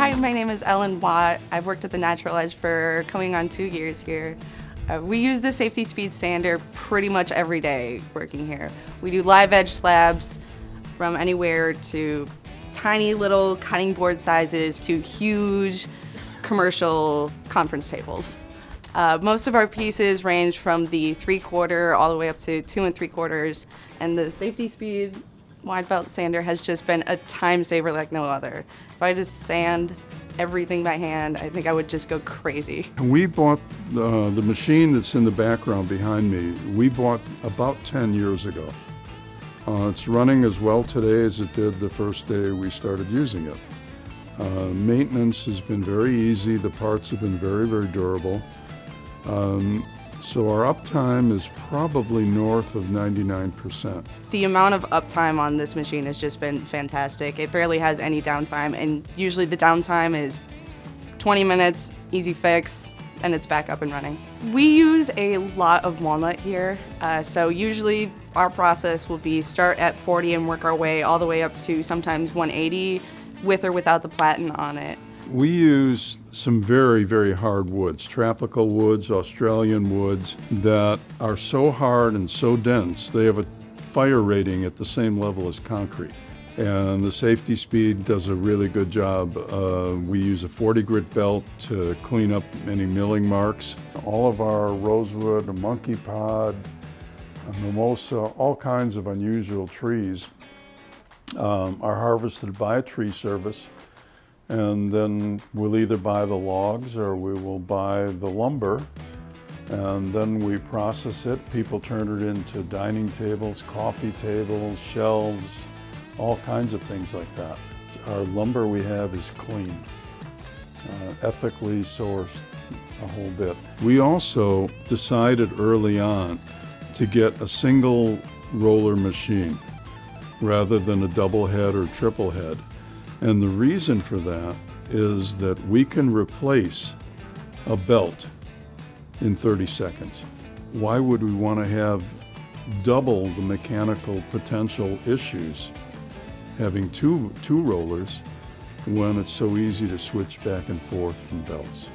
Hi, my name is Ellen Watt. I've worked at the Natural Edge for coming on 2 years here. We use the Safety Speed sander pretty much every day working here. We do live edge slabs from anywhere to tiny little cutting board sizes to huge commercial conference tables. Most of our pieces range from the 3/4 all the way up to 2 3/4, and the Safety Speed wide belt sander has just been a time saver like no other. If I just sand everything by hand, I think I would just go crazy. We bought the machine that's in the background behind me, we bought about 10 years ago. It's running as well today as it did the first day we started using it. Maintenance has been very easy, the parts have been very, very durable. So our uptime is probably north of 99%. The amount of uptime on this machine has just been fantastic. It barely has any downtime, and usually the downtime is 20 minutes, easy fix, and it's back up and running. We use a lot of walnut here, so usually our process will be start at 40 and work our way all the way up to sometimes 180 with or without the platen on it. We use some very, very hard woods, tropical woods, Australian woods, that are so hard and so dense, they have a fire rating at the same level as concrete. And the Safety Speed does a really good job. We use a 40 grit belt to clean up any milling marks. All of our rosewood, monkey pod, mimosa, all kinds of unusual trees are harvested by a tree service. And then we'll either buy the logs or we will buy the lumber, and then we process it. People turn it into dining tables, coffee tables, shelves, all kinds of things like that. Our lumber we have is clean, ethically sourced, a whole bit. We also decided early on to get a single roller machine rather than a double head or triple head. And the reason for that is that we can replace a belt in 30 seconds. Why would we want to have double the mechanical potential issues having two rollers when it's so easy to switch back and forth from belts?